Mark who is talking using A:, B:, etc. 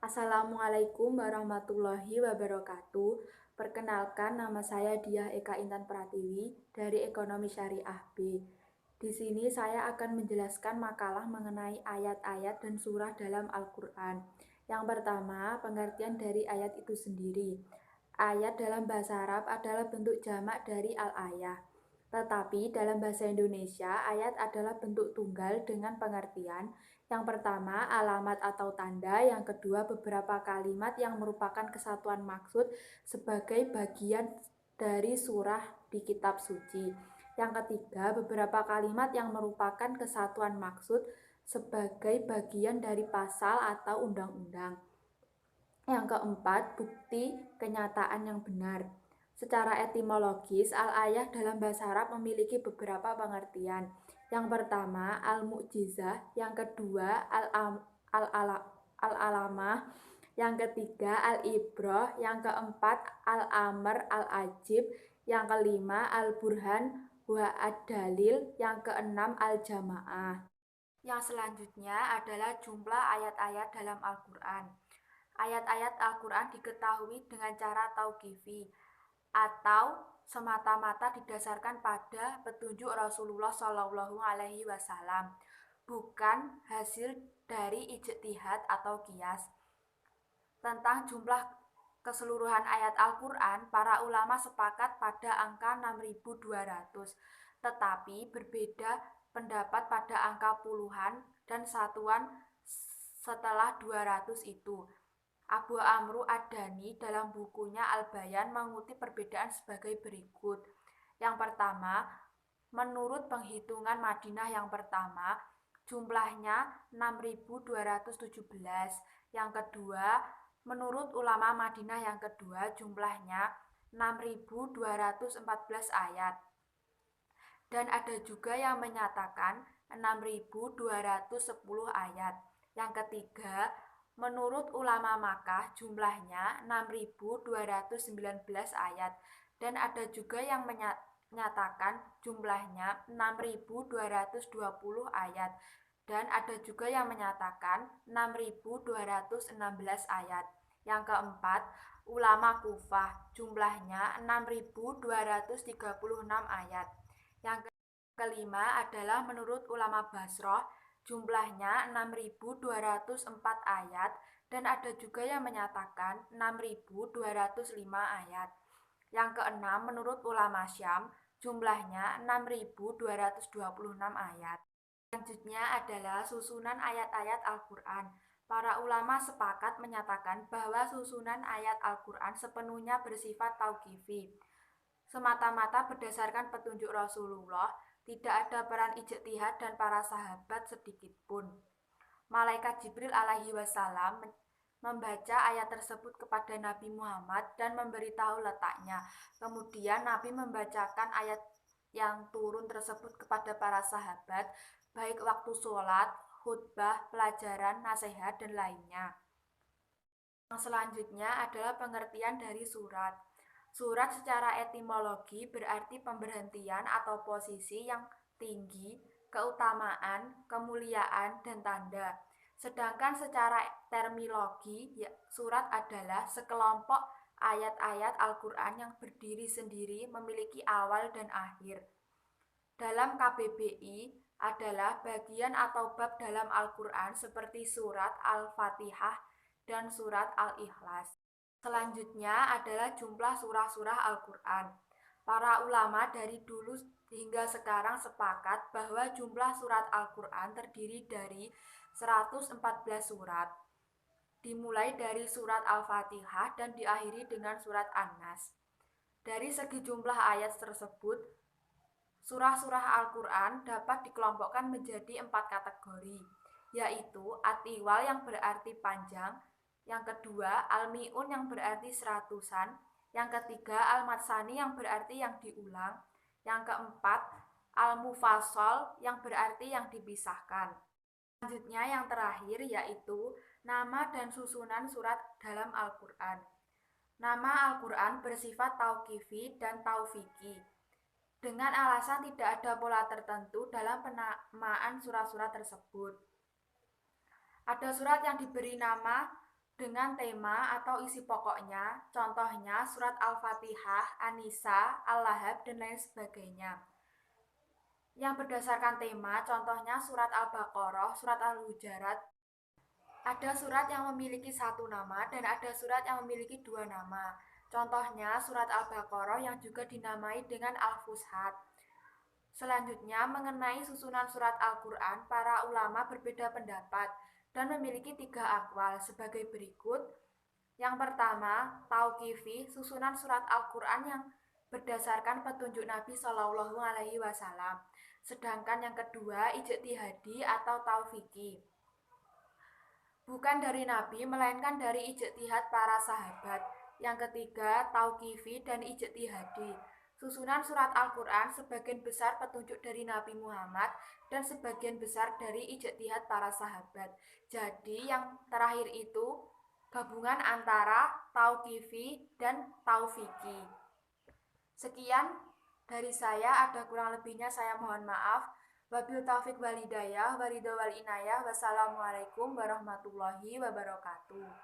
A: Assalamualaikum warahmatullahi wabarakatuh. Perkenalkan, nama saya Diah Eka Intan Pratiwi dari Ekonomi Syariah B. Di sini saya akan menjelaskan makalah mengenai ayat-ayat dan surah dalam Al-Quran. Yang pertama, pengertian dari ayat itu sendiri. Ayat dalam bahasa Arab adalah bentuk jamak dari al-ayah. Tetapi dalam bahasa Indonesia, ayat adalah bentuk tunggal dengan pengertian yang pertama, alamat atau tanda. Yang kedua, beberapa kalimat yang merupakan kesatuan maksud sebagai bagian dari surah di kitab suci. Yang ketiga, beberapa kalimat yang merupakan kesatuan maksud sebagai bagian dari pasal atau undang-undang. Yang keempat, bukti kenyataan yang benar. Secara etimologis, al-ayah dalam bahasa Arab memiliki beberapa pengertian. Yang pertama, al-mu'jizah. Yang kedua, al-alamah. Yang ketiga, al-ibrah. Yang keempat, al-amr, al-ajib. Yang kelima, al-burhan wa ad-dalil. Yang keenam, al-jamaah. Yang selanjutnya adalah jumlah ayat-ayat dalam Al-Quran. Ayat-ayat Al-Quran diketahui dengan cara tauqifi atau semata-mata didasarkan pada petunjuk Rasulullah Shallallahu Alaihi Wasallam, bukan hasil dari ijtihad atau qiyas. Tentang jumlah keseluruhan ayat Al-Quran, para ulama sepakat pada angka 6.200, tetapi berbeda pendapat pada angka puluhan dan satuan setelah 200 itu. Abu Amru Ad-Dani dalam bukunya Al-Bayan mengutip perbedaan sebagai berikut. Yang pertama, menurut penghitungan Madinah yang pertama, jumlahnya 6.217. Yang kedua, menurut ulama Madinah yang kedua, jumlahnya 6.214 ayat. Dan ada juga yang menyatakan 6.210 ayat. Yang ketiga, menurut ulama Makkah jumlahnya 6.219 ayat. Dan ada juga yang menyatakan jumlahnya 6.220 ayat. Dan ada juga yang menyatakan 6.216 ayat. Yang keempat, ulama Kufah jumlahnya 6.236 ayat. Yang kelima adalah menurut ulama Basrah jumlahnya 6.204 ayat dan ada juga yang menyatakan 6.205 ayat. Yang keenam menurut ulama Syam jumlahnya 6.226 ayat. Selanjutnya adalah susunan ayat-ayat Al-Quran. Para ulama sepakat menyatakan bahwa susunan ayat Al-Quran sepenuhnya bersifat tauqifi, semata-mata berdasarkan petunjuk Rasulullah, tidak ada peran ijtihad dan para sahabat sedikit pun. Malaikat Jibril alaihi wasallam membaca ayat tersebut kepada Nabi Muhammad dan memberitahu letaknya. Kemudian Nabi membacakan ayat yang turun tersebut kepada para sahabat, baik waktu sholat, khutbah, pelajaran, nasihat, dan lainnya. Yang selanjutnya adalah pengertian dari surat. Surat secara etimologi berarti pemberhentian atau posisi yang tinggi, keutamaan, kemuliaan, dan tanda. Sedangkan secara terminologi, surat adalah sekelompok ayat-ayat Al-Quran yang berdiri sendiri memiliki awal dan akhir. Dalam KBBI adalah bagian atau bab dalam Al-Quran seperti surat Al-Fatihah dan surat Al-Ikhlas. Selanjutnya adalah jumlah surah-surah Al-Quran. Para ulama dari dulu hingga sekarang sepakat bahwa jumlah surat Al-Quran terdiri dari 114 surat, dimulai dari surat Al-Fatihah dan diakhiri dengan surat An-Nas. Dari segi jumlah ayat tersebut, surah-surah Al-Quran dapat dikelompokkan menjadi 4 kategori, yaitu At-Tiwal yang berarti panjang, yang kedua Al-Mi'un yang berarti seratusan, yang ketiga Al-Matsani yang berarti yang diulang, yang keempat Al-Mufassal yang berarti yang dipisahkan. Selanjutnya yang terakhir yaitu nama dan susunan surat dalam Al-Quran. Nama Al-Quran bersifat tauqifi dan taufiqi, dengan alasan tidak ada pola tertentu dalam penamaan surat-surat tersebut. Ada surat yang diberi nama dengan tema atau isi pokoknya, contohnya surat Al-Fatihah, An-Nisa, Al-Lahab, dan lain sebagainya. Yang berdasarkan tema, contohnya surat Al-Baqarah, surat Al-Hujurat. Ada surat yang memiliki satu nama dan ada surat yang memiliki dua nama. Contohnya surat Al-Baqarah yang juga dinamai dengan Al-Fushat. Selanjutnya, mengenai susunan surat Al-Quran, para ulama berbeda pendapat dan memiliki tiga akwal sebagai berikut. Yang pertama, tauqifi, susunan surat Al-Quran yang berdasarkan petunjuk Nabi Shallallahu Alaihi Wasallam. Sedangkan yang kedua, ijtihadi atau taufiki, bukan dari Nabi, melainkan dari ijtihad para sahabat. Yang ketiga, tauqifi dan ijtihadi. Susunan surat Al-Quran sebagian besar petunjuk dari Nabi Muhammad dan sebagian besar dari ijtihad para sahabat. Jadi yang terakhir itu gabungan antara tauqifi dan taufiki. Sekian dari saya, ada kurang lebihnya saya mohon maaf. Wabil taufik walhidayah, waridho wal inayah. Wassalamualaikum warahmatullahi wabarakatuh.